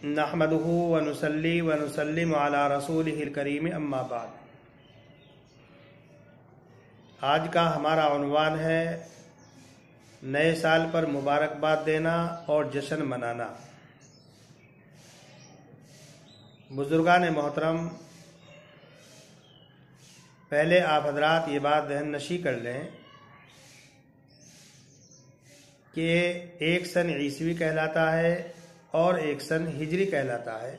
नहमदुहु व नुसल्ली व नुसल्लिमु अला रसूलिहिल करीम अम्मा बाद। आज का हमारा उन्वान है नए साल पर मुबारकबाद देना और जश्न मनाना। बुजुर्गान मोहतरम, पहले आप हजरात ये बात दहन नशी कर लें कि एक सन ईसवी कहलाता है और एक सन हिजरी कहलाता है।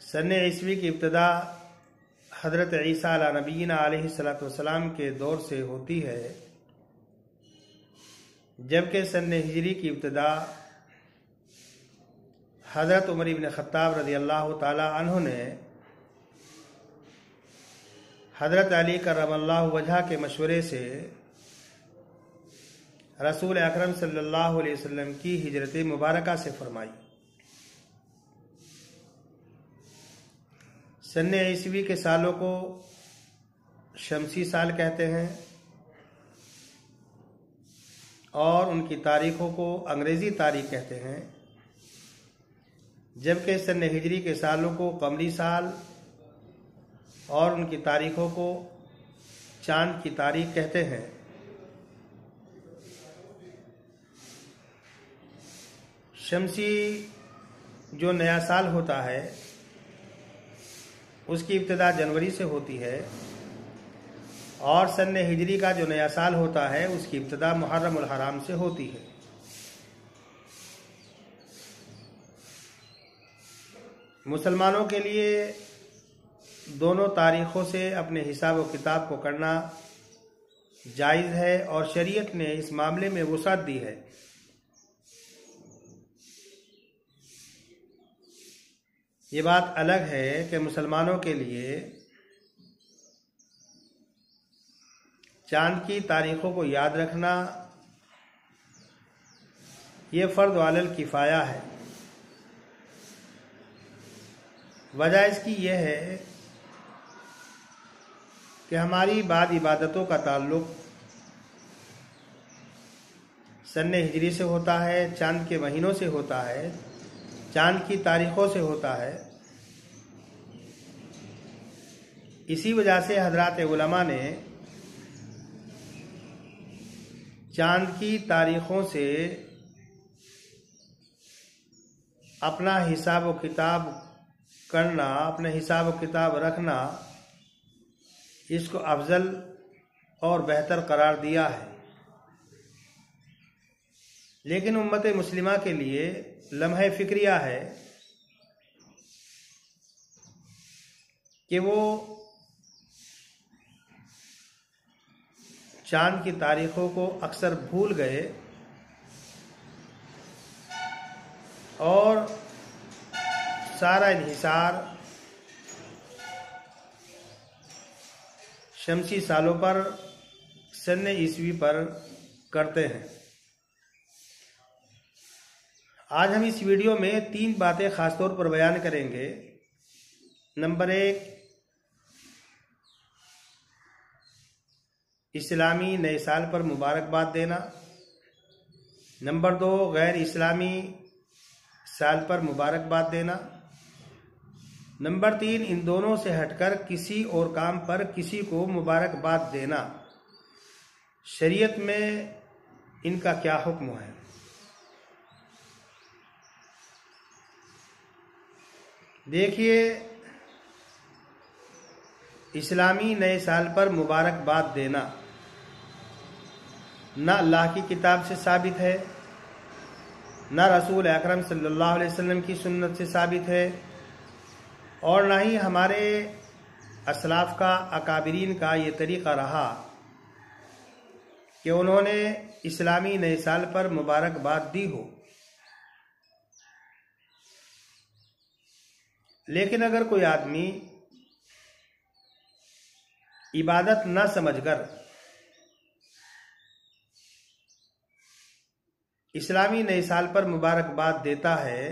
सन ईसवी की इब्तिदा हज़रत ईसा अला नबीना अलैहिस्सलातु वस्सलाम के दौर से होती है, जबकि सन हिजरी की इब्तिदा हज़रत उमर इब्न ख़त्ताब रज़ियल्लाहु ताला अन्हु ने हज़रत अली करमल्लाहु वजह के मशवरे से रसूल अकरम सल्लल्लाहु अलैहि वसल्लम की हिजरत मुबारका से फरमाई। सन ईसवी के सालों को शमसी साल कहते हैं और उनकी तारीखों को अंग्रेजी तारीख कहते हैं, जबकि सन हिजरी के सालों को कमरी साल और उनकी तारीखों को चांद की तारीख कहते हैं। शमसी जो नया साल होता है उसकी इब्तिदा जनवरी से होती है और सन हिजरी का जो नया साल होता है उसकी इब्तिदा मुहर्रम उल हराम से होती है। मुसलमानों के लिए दोनों तारीखों से अपने हिसाब व किताब को करना जायज़ है और शरीयत ने इस मामले में वुसअत दी है। ये बात अलग है कि मुसलमानों के लिए चांद की तारीखों को याद रखना ये फर्द अलल किफ़ाया है। वजह इसकी यह है कि हमारी बाद इबादतों का ताल्लुक सन हिजरी से होता है, चांद के महीनों से होता है, चांद की तारीखों से होता है। इसी वजह से हजरात उलमा ने चांद की तारीखों से अपना हिसाब व किताब करना, अपना हिसाब व किताब रखना, इसको अफजल और बेहतर करार दिया है। लेकिन उम्मत मुस्लिमा के लिए लम्हे फिक्रिया है कि वो चांद की तारीखों को अक्सर भूल गए और सारा इन्हिसार शमसी सालों पर, सन ईसवी पर करते हैं। आज हम इस वीडियो में 3 बातें खास तौर पर बयान करेंगे। नंबर 1, इस्लामी नए साल पर मुबारकबाद देना। नंबर 2, गैर इस्लामी साल पर मुबारकबाद देना। नंबर 3, इन दोनों से हटकर किसी और काम पर किसी को मुबारकबाद देना। शरीयत में इनका क्या हुक्म है? देखिए, इस्लामी नए साल पर मुबारकबाद देना ना अल्लाह की किताब से साबित है, ना रसूल अकरम सल्लल्लाहु अलैहि वसल्लम की सुन्नत से साबित है और ना ही हमारे असलाफ का, अकाबिरीन का ये तरीक़ा रहा कि उन्होंने इस्लामी नए साल पर मुबारकबाद दी हो। लेकिन अगर कोई आदमी इबादत न समझकर इस्लामी नए साल पर मुबारकबाद देता है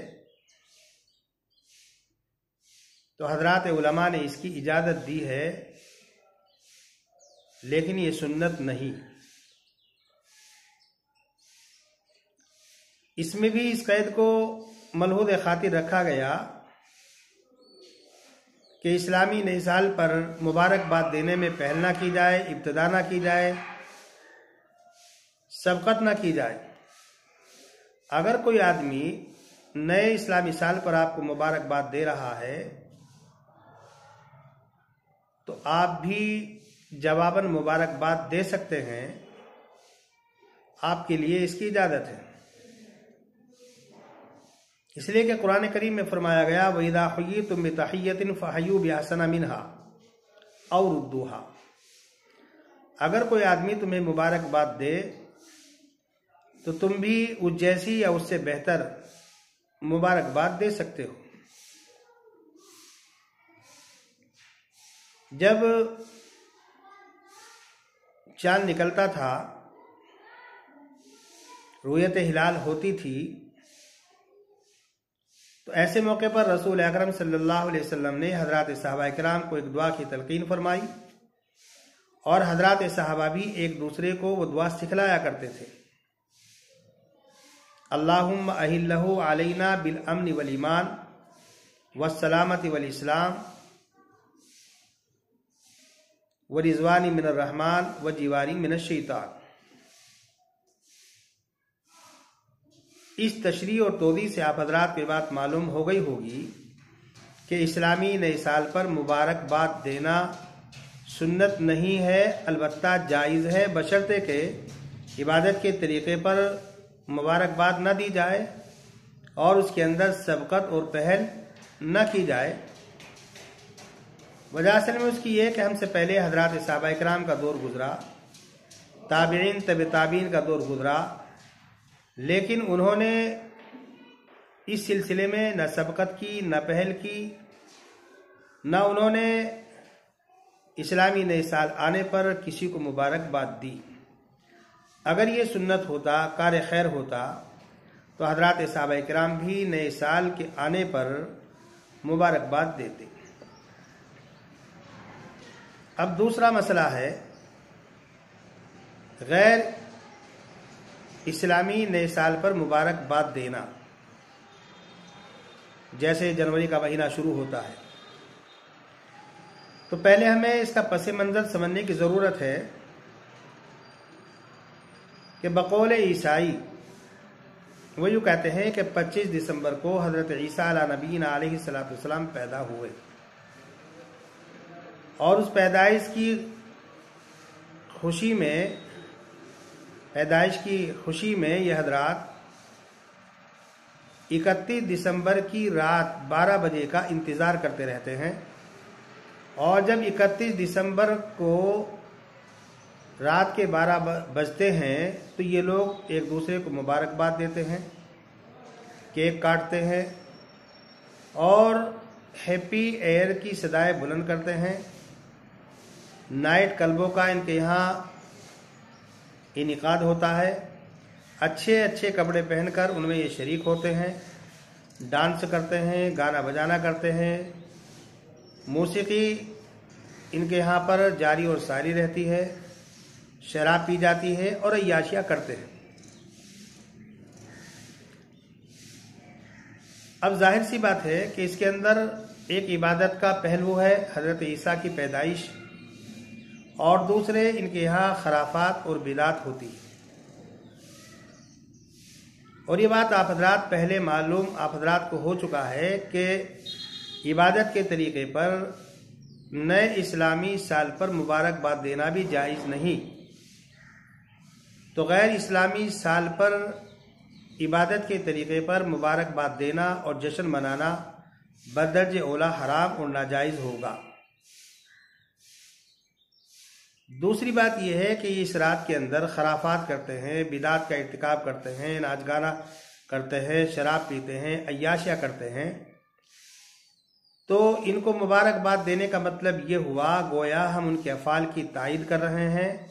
तो हजरात उलमा ने इसकी इजाज़त दी है, लेकिन ये सुन्नत नहीं। इसमें भी इस कैद को मलहूद खातिर रखा गया कि इस्लामी नए साल पर मुबारकबाद देने में पहल ना की जाए, इब्तिदा ना की जाए, सबकत ना की जाए। अगर कोई आदमी नए इस्लामी साल पर आपको मुबारकबाद दे रहा है तो आप भी जवाबन मुबारकबाद दे सकते हैं, आपके लिए इसकी इजाजत है। इसलिए कि कुरान करीम में फरमाया गया वइज़ा हुय्यितुम बितहिय्यतिन फहय्यू बिअहसना मिनहा औ रुद्दूहा। अगर कोई आदमी तुम्हें मुबारकबाद दे तो तुम भी उस जैसी या उससे बेहतर मुबारकबाद दे सकते हो। जब चांद निकलता था, रुयत हिलाल होती थी, तो ऐसे मौके पर रसूल अकरम सल्लल्लाहु अलैहि वसल्लम ने हजरात सहाबा किराम को एक दुआ की तलकीन फरमाई और हजरात सहाबा भी एक दूसरे को वो दुआ सिखलाया करते थे। अल्लाहुम्मा अहिल्लहु अलैना बिल अम्न वल ईमान वस्सलामति वल इस्लाम व रिज़वानी मिनर रहमान व जीवारी मिनश शैतान। इस तशरीह और तोदी से आप हजरात की बात मालूम हो गई होगी कि इस्लामी नए साल पर मुबारकबाद देना सुन्नत नहीं है, अलबत्ता जायज़ है, बशर्ते के इबादत के तरीक़े पर मुबारकबाद न दी जाए और उसके अंदर सबकत और पहल न की जाए। वजह असल में उसकी ये कि हमसे पहले हजरात सहाबा किराम का दौर गुजरा, ताबीन तब ताबीन का दौर गुजरा, लेकिन उन्होंने इस सिलसिले में न सबकत की, न पहल की, न उन्होंने इस्लामी नए साल आने पर किसी को मुबारकबाद दी। अगर ये सुन्नत होता, कार खैर होता, तो हजरात सहाबा किराम भी नए साल के आने पर मुबारकबाद देते। अब दूसरा मसला है गैर इस्लामी नए साल पर मुबारकबाद देना। जैसे जनवरी का महीना शुरू होता है तो पहले हमें इसका पसे मंजर समझने की ज़रूरत है कि बकौल ईसाई वो यूँ कहते हैं कि 25 दिसंबर को हज़रत ईसा अला नबीना अलैहिस्सलातु वस्सलाम पैदा हुए और उस पैदाइश की खुशी में यह हजरात 31 दिसंबर की रात 12 बजे का इंतज़ार करते रहते हैं और जब 31 दिसंबर को रात के 12 बजते हैं तो ये लोग एक दूसरे को मुबारकबाद देते हैं, केक काटते हैं और हैप्पी एयर की सदाएं बुलंद करते हैं। नाइट क्लबों का इनके यहाँ इनिकाद होता है। अच्छे अच्छे कपड़े पहनकर उनमें ये शरीक होते हैं, डांस करते हैं, गाना बजाना करते हैं, मौसीकी इनके यहाँ पर जारी और सारी रहती है, शराब पी जाती है और अय्याशियाँ करते हैं। अब जाहिर सी बात है कि इसके अंदर एक इबादत का पहलू है हज़रत ईसा की पैदाइश और दूसरे इनके यहाँ खराफात और बिदात होती है। और ये बात आप हजरात पहले मालूम आप हजरात को हो चुका है कि इबादत के तरीक़े पर नए इस्लामी साल पर मुबारकबाद देना भी जायज़ नहीं। तो गैर इस्लामी साल पर इबादत के तरीक़े पर मुबारकबाद देना और जश्न मनाना बदर्ज औला हराम और नाजायज़ होगा। दूसरी बात यह है कि इस रात के अंदर खराफात करते हैं, बिदात का इर्तिकाब करते हैं, नाच गाना करते हैं, शराब पीते हैं, अय्याशियाँ करते हैं। तो इनको मुबारकबाद देने का मतलब ये हुआ गोया हम उनके अफ़ाल की तायीद कर रहे हैं,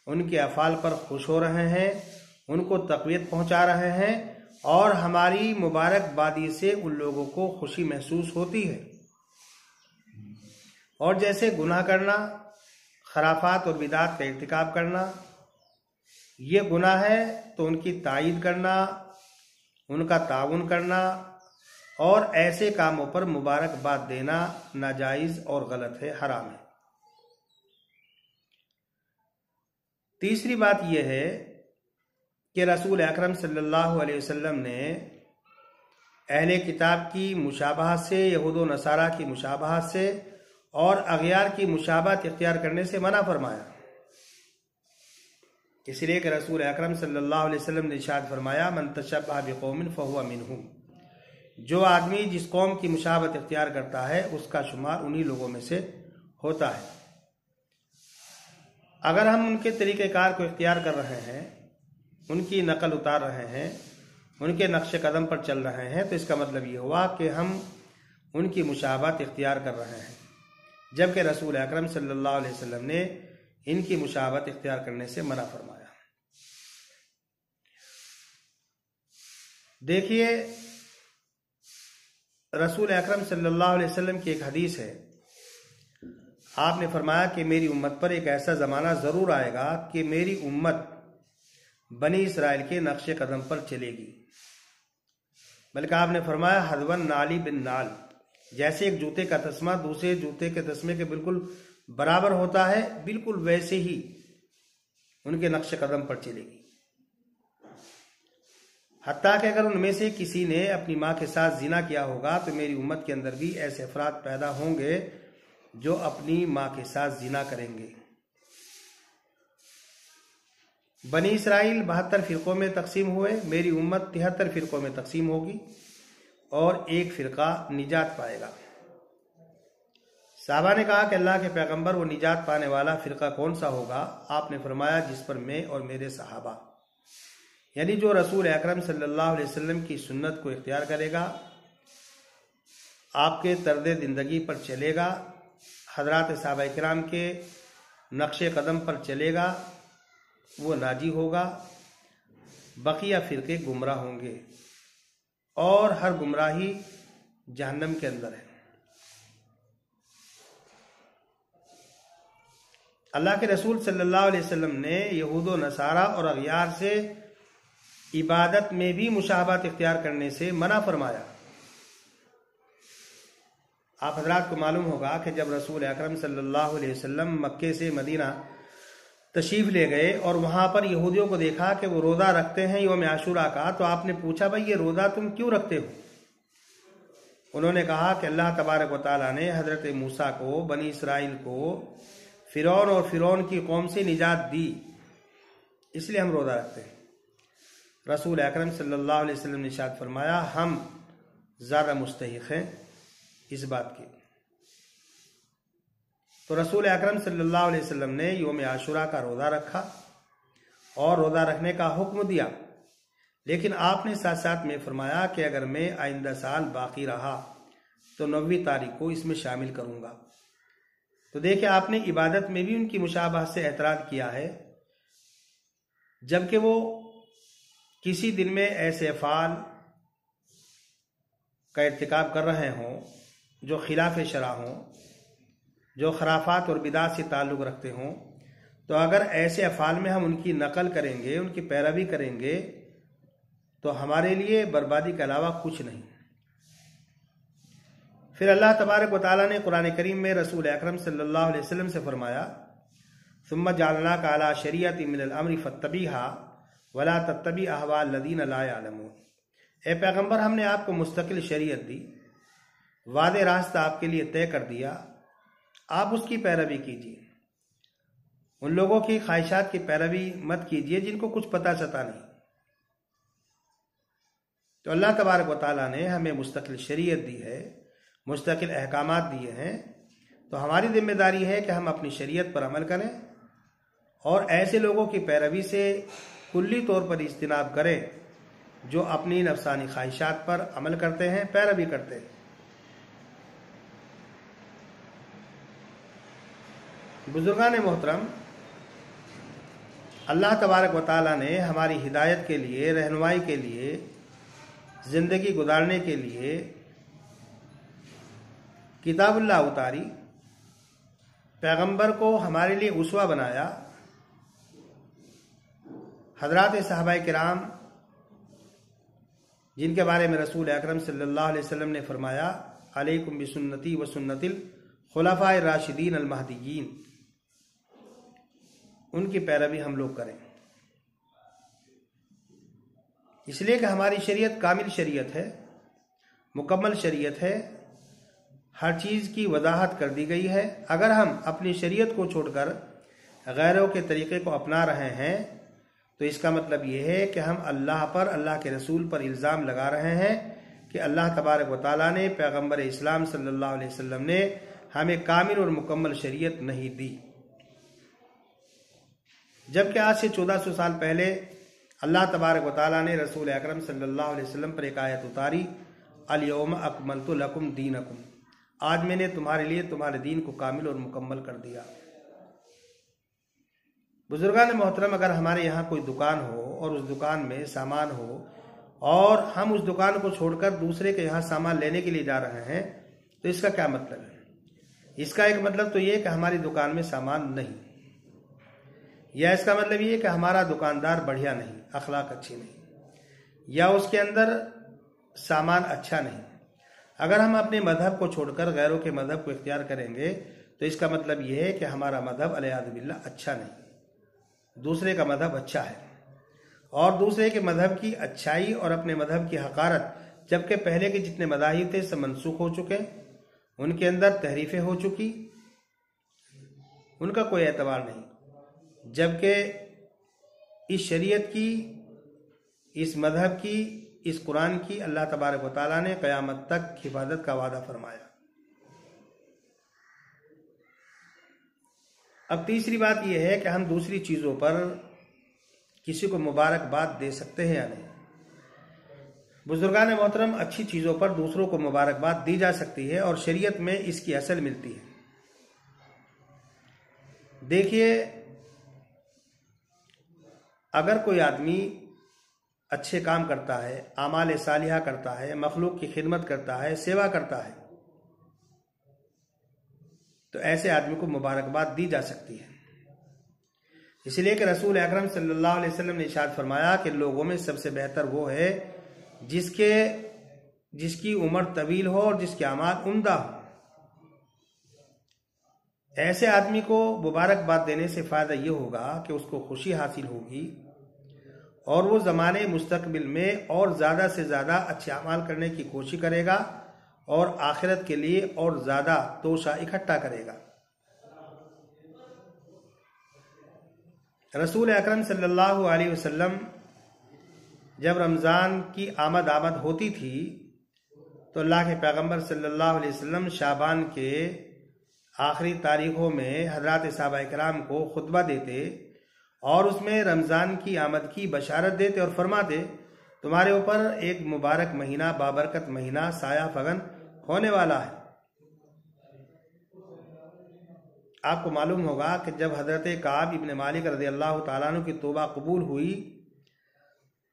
उनके अफ़ाल पर खुश हो रहे हैं, उनको तक़वियत पहुँचा रहे हैं और हमारी मुबारकबादी से उन लोगों को खुशी महसूस होती है। और जैसे गुनाह करना, खराफात और बिदात का इर्तिकाब करना ये गुनाह है, तो उनकी तायीद करना, उनका ताउन करना और ऐसे कामों पर मुबारकबाद देना नाजायज और गलत है, हराम है। तीसरी बात यह है कि रसूल अकरम सल्लल्लाहु अलैहि वसल्लम ने अहले किताब की मुशाबहत से, यहूद व नसारा की मुशाबहत से और अगयार की मुशाबहत इख्तियार करने से मना फरमाया। इसलिए कि रसूल अकरम सल्लल्लाहु अलैहि वसल्लम ने इरशाद फरमाया, मन तशब्बह बिकौमिन फहुव मिनहुम, जो आदमी जिस कौम की मुशाबहत इख्तियार करता है उसका शुमार उन्हीं लोगों में से होता है। अगर हम उनके तरीक़ेकार को इख्तियार कर रहे हैं, उनकी नकल उतार रहे हैं, उनके नक्श कदम पर चल रहे हैं, तो इसका मतलब ये हुआ कि हम उनकी मुशाबहत इख्तियार कर रहे हैं, जबकि रसूल अकरम सल्लल्लाहु अलैहि वसल्लम ने इनकी मुशाबहत इख्तियार करने से मना फरमाया। देखिए, रसूल अकरम सल्लल्लाहु अलैहि वसल्लम की एक हदीस है, आपने फरमाया कि मेरी उम्मत पर एक ऐसा ज़माना ज़रूर आएगा कि मेरी उम्मत बनी इसराइल के नक्श कदम पर चलेगी। बल्कि आपने फरमाया हदवन नाली बिन नाल, जैसे एक जूते का तस्मा दूसरे जूते के तस्मे के बिल्कुल बराबर होता है, बिल्कुल वैसे ही उनके नक्श कदम पर चलेगी। हत्ता कि अगर उनमें से किसी ने अपनी माँ के साथ जिना किया होगा तो मेरी उम्मत के अंदर भी ऐसे अफराद पैदा होंगे जो अपनी माँ के साथ जिना करेंगे। बनी इसराइल 72 फ़िरक़ों में तकसीम हुए, मेरी उम्मत 73 फ़िरक़ों में तकसीम होगी और एक फ़िरक़ा निजात पाएगा। साहबा ने कहा कि अल्लाह के पैगंबर, वो निजात पाने वाला फ़िरक़ा कौन सा होगा? आपने फरमाया, जिस पर मैं और मेरे सहाबा, यानी जो रसूल अकरम सल्लल्लाहु अलैहि वसल्लम की सुन्नत को इख्तियार करेगा, आपके तर्द ज़िंदगी पर चलेगा, हज़रात सहाबा किराम के नक्शे कदम पर चलेगा, वो नाजी होगा। बकिया फ़िरके गुमराह होंगे और हर गुमराही जहन्नम के अंदर है। अल्लाह के रसूल सल्लल्लाहु अलैहि वसल्लम ने यहूद व नसारा और अगयार से इबादत में भी मुशाबहत इख्तियार करने से मना फरमाया। आप हजरात को मालूम होगा कि जब रसूल अकरम सल्लल्लाहु अलैहि वसल्लम मक्के से मदीना तशरीफ ले गए और वहां पर यहूदियों को देखा कि वो रोज़ा रखते हैं यौम आशूरा का, तो आपने पूछा, भाई ये रोज़ा तुम क्यों रखते हो? उन्होंने कहा कि अल्लाह तबारक व तआला ने हज़रत मूसा को, बनी इसराइल को फ़िरौन और फ़िरौन की कौम से निजात दी, इसलिए हम रोज़ा रखते हैं। रसूल अकरम सल्लल्लाहु अलैहि वसल्लम ने इरशाद फरमाया, हम ज़्यादा मुस्तहिक़ हैं इस बात की। तो रसूल अकरम सल्लल्लाहु अलैहि वसल्लम ने यौम आशूरा का रोज़ा रखा और रोज़ा रखने का हुक्म दिया, लेकिन आपने साथ साथ में फरमाया कि अगर मैं आइंदा साल बाकी रहा तो 9वीं तारीख को इसमें शामिल करूँगा। तो देखिए, आपने इबादत में भी उनकी मुशाबहत से एतराज़ किया है, जबकि वो किसी दिन में ऐसे अफ़ाल का इर्तिकाब कर रहे हों जो खिलाफ शरा हों, जो खराफात और बिदात से ताल्लुक़ रखते हों। तो अगर ऐसे अफ़ाल में हम उनकी नकल करेंगे, उनकी पैरवी करेंगे, तो हमारे लिए बर्बादी के अलावा कुछ नहीं। फिर अल्लाह तबारक व तआला ने कुरान करीम में रसूल अकरम सल्लल्लाहु अलैहि वसल्लम से फरमाया, सुम्मा जअलनाका अला शरीअतिन मिनल अम्रि फत्तबिहा वला तत्तबि अहवाअल लज़ीना ला यअलमून। ए पैगंबर, हमने आपको मुस्तकिल शरीयत दी, वादे रास्ता आपके लिए तय कर दिया, आप उसकी पैरवी कीजिए। उन लोगों की ख्वाहिशात की पैरवी मत कीजिए जिनको कुछ पता चता नहीं। तो अल्लाह तबारक व तआला ने हमें मुस्तकिल शरीयत दी है, मुस्तकिल अहकामात दिए हैं, तो हमारी जिम्मेदारी है कि हम अपनी शरीयत पर अमल करें और ऐसे लोगों की पैरवी से कुल्ली तौर पर इज्तिनाब करें जो अपनी नफसानी ख्वाहिशात पर अमल करते हैं, पैरवी करते हैं। बुजुर्गान मोहतरम, अल्लाह तबारक व तआला ने हमारी हिदायत के लिए, रहनुमाई के लिए, ज़िंदगी गुजारने के लिए किताबुल्लाह उतारी, पैगंबर को हमारे लिए उसवा बनाया, हज़रात सहाबाए किराम जिनके बारे में रसूल अकरम सल्लल्लाहु अलैहि वसल्लम ने फरमाया, अलैकुम बिसुन्नती व सुन्नतिल खुलफाए राशिदीन अल महदीयीन, उनकी पैरवी हम लोग करें। इसलिए कि हमारी शरीयत कामिल शरीयत है, मुकम्मल शरीयत है, हर चीज़ की वजाहत कर दी गई है। अगर हम अपनी शरीयत को छोड़कर गैरों के तरीक़े को अपना रहे हैं तो इसका मतलब ये है कि हम अल्लाह पर, अल्लाह के रसूल पर इल्ज़ाम लगा रहे हैं कि अल्लाह तबारक व तआला ने, पैगम्बर इस्लाम सल्लल्लाहु अलैहि वसल्लम ने हमें कामिल और मुकम्मल शरीयत नहीं दी। जबकि आज से 1400 साल पहले अल्लाह तबारक व तआला ने रसूल अकरम सल्लल्लाहु अलैहि वसल्लम पर एक आयत उतारी, अल यौम अकमलतु लकुम दीनकुम, आज मैंने तुम्हारे लिए तुम्हारे दीन को कामिल और मुकम्मल कर दिया। बुजुर्गान मोहतरम, अगर हमारे यहाँ कोई दुकान हो और उस दुकान में सामान हो और हम उस दुकान को छोड़कर दूसरे के यहाँ सामान लेने के लिए जा रहे हैं तो इसका क्या मतलब है? इसका एक मतलब तो ये कि हमारी दुकान में सामान नहीं, या इसका मतलब ये कि हमारा दुकानदार बढ़िया नहीं, अखलाक अच्छी नहीं, या उसके अंदर सामान अच्छा नहीं। अगर हम अपने मजहब को छोड़कर गैरों के मजहब को इख्तियार करेंगे तो इसका मतलब ये है कि हमारा मजहब अलयाज़ बिल्लाह अच्छा नहीं, दूसरे का मजहब अच्छा है। और दूसरे के मजहब की अच्छाई और अपने मजहब की हकारत, जबकि पहले के जितने मज़ाहिब थे सब मनसूख हो चुके, उनके अंदर तहरीफें हो चुकी, उनका कोई एतबार नहीं। जबकि इस शरीयत की, इस मजहब की, इस कुरान की अल्लाह तबारक व तआला ने क़यामत तक हिफाजत का वादा फरमाया। अब तीसरी बात यह है कि हम दूसरी चीज़ों पर किसी को मुबारकबाद दे सकते हैं या नहीं। बुजुर्गान मोहतरम, अच्छी चीज़ों पर दूसरों को मुबारकबाद दी जा सकती है और शरीयत में इसकी असल मिलती है। देखिए, अगर कोई आदमी अच्छे काम करता है, आमाल सालिहा करता है, मखलूक की खिदमत करता है, सेवा करता है, तो ऐसे आदमी को मुबारकबाद दी जा सकती है। इसलिए कि रसूल अकरम सल्लल्लाहु अलैहि वसल्लम ने इरशाद फरमाया कि लोगों में सबसे बेहतर वो है जिसकी उम्र तवील हो और जिसके अमाल उम्दा हो। ऐसे आदमी को मुबारकबाद देने से फ़ायदा ये होगा कि उसको खुशी हासिल होगी और वो ज़माने मुस्तकबिल में और ज़्यादा से ज़्यादा अच्छे अमाल करने की कोशिश करेगा और आखिरत के लिए और ज़्यादा तोशा इकट्ठा करेगा। रसूल अकरम सल्लल्लाहु अलैहि वसल्लम जब रमज़ान की आमद होती थी तो अल्लाह के पैगंबर सल्लल्लाहु अलैहि वसल्लम शाबान के आखिरी तारीखों में हज़रात सहाबा किराम को खुतबा देते और उसमें रमज़ान की आमद की बशारत देते और फरमाते, तुम्हारे ऊपर एक मुबारक महीना, बाबरकत महीना, साया फगन होने वाला है। आपको मालूम होगा कि जब हज़रत काब इब्न मालिक रज़ी अल्लाह तआला अन्हु की तौबा कबूल हुई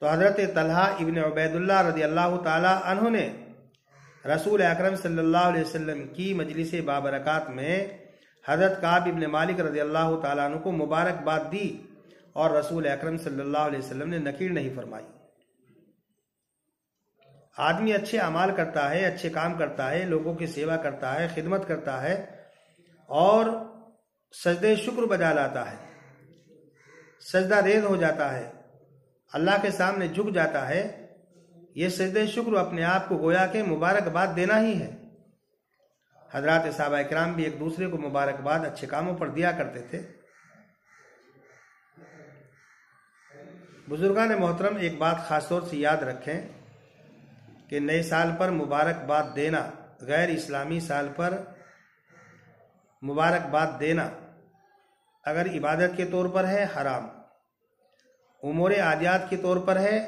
तो हज़रत तलहा इब्न उबैदुल्लाह रज़ी अल्लाह तआला अन्हु ने रसूल अकरम सल्लल्लाहु अलैहि वसल्लम की मजलिस बाबरकात में हज़रत काब इब्न मालिक रज़ी अल्लाह तआला अन्हु को मुबारकबाद दी और रसूल अकरम सल्लल्लाहु अलैहि वसल्लम ने नकीर नहीं फरमाई। आदमी अच्छे अमाल करता है, अच्छे काम करता है, लोगों की सेवा करता है, खिदमत करता है और सजदे शुक्र बजा लाता है, सजदा रेज़ हो जाता है, अल्लाह के सामने झुक जाता है। ये सजदे शुक्र अपने आप को गोया के मुबारकबाद देना ही है। हजरात सहाबा किराम भी एक दूसरे को मुबारकबाद अच्छे कामों पर दिया करते थे। बुजुर्गान मोहतरम, एक बात खास तौर से याद रखें कि नए साल पर मुबारकबाद देना, गैर इस्लामी साल पर मुबारकबाद देना अगर इबादत के तौर पर है हराम, उमूर आदियात के तौर पर है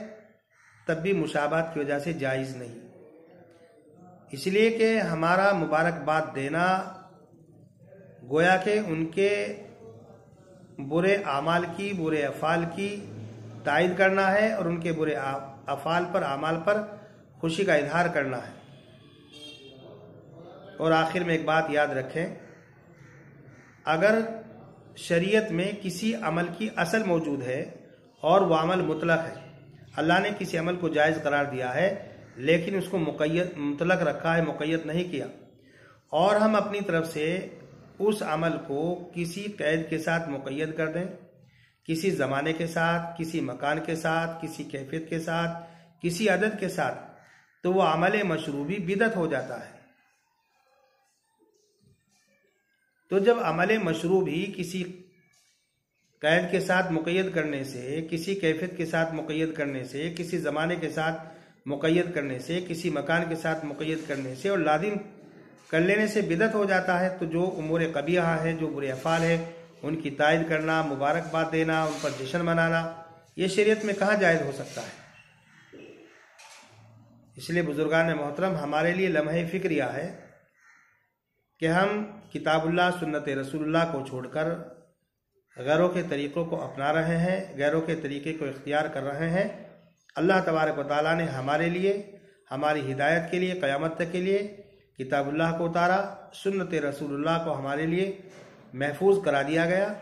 तब भी मुशाबात की वजह से जायज़ नहीं। इसलिए कि हमारा मुबारकबाद देना गोया के उनके बुरे आमाल की, बुरे अफ़ाल की तायद करना है और उनके बुरे अफ़ाल पर, आमाल पर खुशी का इजहार करना है। और आखिर में एक बात याद रखें, अगर शरीयत में किसी अमल की असल मौजूद है और वह अमल मुतलक है, अल्लाह ने किसी अमल को जायज़ करार दिया है लेकिन उसको मुतलक रखा है, मुक़य्यद नहीं किया, और हम अपनी तरफ से उस अमल को किसी कैद के साथ मुक़य्यद कर दें, किसी ज़माने के साथ, किसी मकान के साथ, किसी कैफियत के साथ, किसी अदद के साथ, तो वह अमल मशरूबी बिदअत हो जाता है। तो जब अमल मशरूबी किसी कैद के साथ मुक़य्यद करने से, किसी कैफियत के साथ मुक़य्यद करने से, किसी ज़माने के साथ मुक़य्यद करने से, किसी मकान के साथ मुक़य्यद करने से और लाजिम कर लेने से बिदअत हो जाता है, तो जो उमूर कबीहा है, जो बुरे अफ़ाल है, उनकी तायद करना, मुबारकबाद देना, उन पर जश्न मनाना, ये शरीयत में कहाँ जायज़ हो सकता है। इसलिए बुजुर्गान मोहतरम, हमारे लिए लम्हे फ़िक्रिया है कि हम किताबुल्लाह सुन्नत रसूलुल्लाह को छोड़कर गैरों के तरीक़ों को अपना रहे हैं, गैरों के तरीक़े को इख्तियार कर रहे हैं। अल्लाह तबारक व तआला ने हमारे लिए, हमारी हिदायत के लिए, क़यामत तक के लिए किताबुल्लाह को उतारा, सुन्नत रसूलुल्लाह को हमारे लिए महफूज करा दिया गया।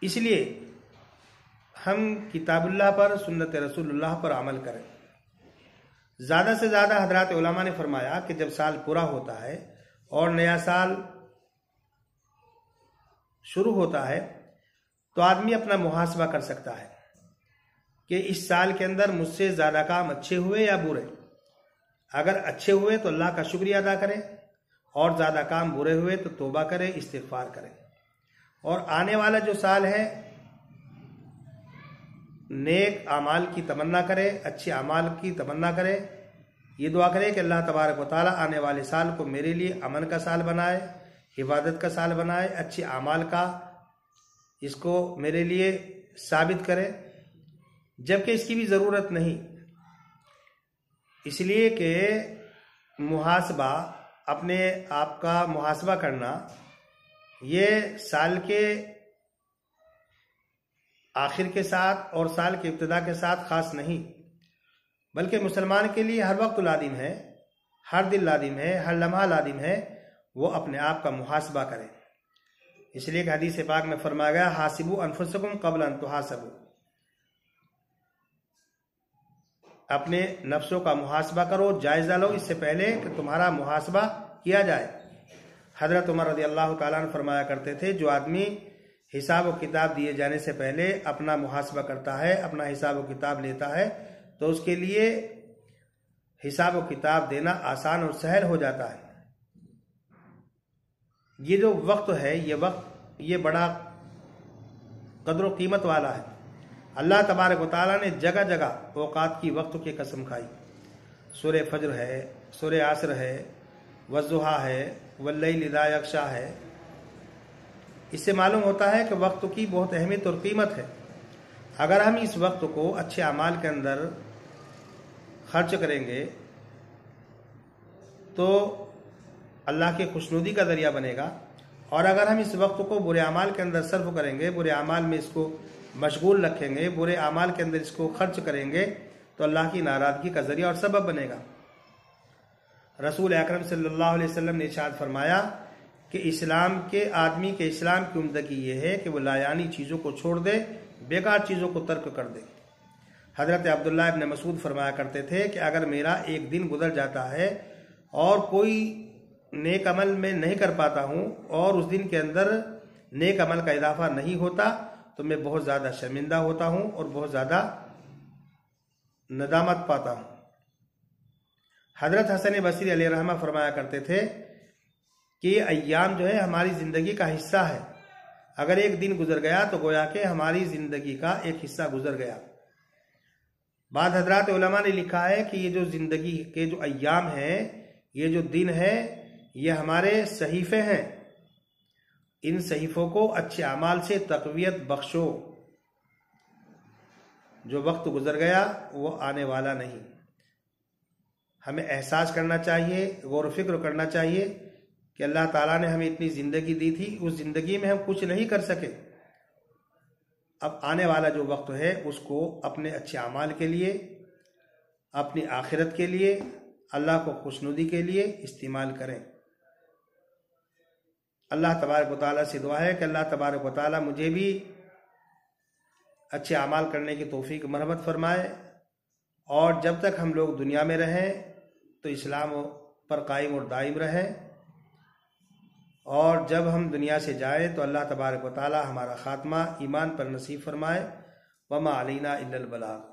इसलिए हम किताबुल्लाह पर, सुन्नत रसूलुल्लाह पर अमल करें। ज़्यादा से ज़्यादा हज़रात उलमा ने फरमाया कि जब साल पूरा होता है और नया साल शुरू होता है तो आदमी अपना मुहासबा कर सकता है कि इस साल के अंदर मुझसे ज़्यादा काम अच्छे हुए या बुरे। अगर अच्छे हुए तो अल्लाह का शुक्रिया अदा करें, और ज़्यादा काम बुरे हुए तो तौबा करें, इस्तिग़फ़ार करें। और आने वाला जो साल है, नेक आमाल की तमन्ना करें, अच्छे आमाल की तमन्ना करें, ये दुआ करें कि अल्लाह तबारक व तआला आने वाले साल को मेरे लिए अमन का साल बनाए, इबादत का साल बनाए, अच्छे आमाल का इसको मेरे लिए साबित करे, जबकि इसकी भी ज़रूरत नहीं। इसलिए कि मुहासबा, अपने आप का मुहासबा करना, ये साल के आखिर के साथ और साल के इब्तिदा के साथ ख़ास नहीं, बल्कि मुसलमान के लिए हर वक्त लाजिम है, हर दिन लाजिम है, हर लम्हा लाजिम है, वो अपने आप का मुहासबा करें। इसलिए हदीस पाक में फरमाया गया, हासिबू अनफुसकुम क़ब्ल अन तुहासबू, अपने नफ्सों का मुहासबा करो, जायज़ा लो इससे पहले कि तुम्हारा मुहासबा किया जाए। हज़रत उमर रज़ी अल्लाह तआला अन्हु फरमाया करते थे, जो आदमी हिसाब व किताब दिए जाने से पहले अपना मुहासबा करता है, अपना हिसाब व किताब लेता है, तो उसके लिए हिसाब व किताब देना आसान और सहल हो जाता है। ये जो वक्त है, ये वक्त ये बड़ा कदर व कीमत वाला है। अल्लाह तबारक व तआला ने जगह जगह औकात की वक्त की कसम खाई। सूरह फज्र है, सूरह आसर है, वज़्ज़ुहा है, वल्लैलि इज़ा यग़शा है। इससे मालूम होता है कि वक्त की बहुत अहमियत और कीमत है। अगर हम इस वक्त को अच्छे अमाल के अंदर खर्च करेंगे तो अल्लाह के खुशनुदी का ज़रिया बनेगा, और अगर हम इस वक्त को बुरे अमाल के अंदर सर्फ करेंगे, बुरे अमाल में इसको मशगूल रखेंगे, बुरे अमाल के अंदर इसको खर्च करेंगे, तो अल्लाह की नाराज़गी का ज़रिया और सबब बनेगा। रसूल अकरम सल्लल्लाहु अलैहि वसल्लम ने इरशाद फरमाया कि इस्लाम के आदमी के इस्लाम की उम्दगी ये है कि वो लायानी चीज़ों को छोड़ दे, बेकार चीज़ों को तर्क कर दे। हज़रत अब्दुल्लाह इब्न मसूद फरमाया करते थे कि अगर मेरा एक दिन गुजर जाता है और कोई नेक अमल में नहीं कर पाता हूँ और उस दिन के अंदर नेक अमल का इजाफा नहीं होता, तो मैं बहुत ज़्यादा शर्मिंदा होता हूँ और बहुत ज़्यादा नदामत पाता हूँ। हज़रत हसन बसरी अलैहिर्रहमा फरमाया करते थे कि ये अय्याम जो है हमारी ज़िंदगी का हिस्सा है। अगर एक दिन गुजर गया तो गोया कि हमारी ज़िंदगी का एक हिस्सा गुजर गया। बाद हज़रात उलमा ने लिखा है कि ये जो ज़िंदगी के जो अय्याम हैं, ये जो दिन है, ये हमारे सहीफ़े हैं। इन सहीफ़ों को अच्छे अमाल से तक़वियत बख्शो। जो वक्त गुजर गया वो आने वाला नहीं। हमें एहसास करना चाहिए, गौर फिक्र करना चाहिए कि अल्लाह ताला ने हमें इतनी ज़िंदगी दी थी, उस ज़िंदगी में हम कुछ नहीं कर सके। अब आने वाला जो वक्त है उसको अपने अच्छे अमाल के लिए, अपनी आखिरत के लिए, अल्लाह को खुशनुदी के लिए इस्तेमाल करें। अल्लाह तबारक व तआला से दुआ है कि अल्लाह तबारक व तआला मुझे भी अच्छे अमाल करने की तौफीक मरहमत फरमाए, और जब तक हम लोग दुनिया में रहें तो इस्लाम पर कायम और दायम रहें, और जब हम दुनिया से जाएं तो अल्लाह तबारक व तआला हमारा ख़ात्मा ईमान पर नसीब फरमाए। वमा अलैना इल्लल बलाग।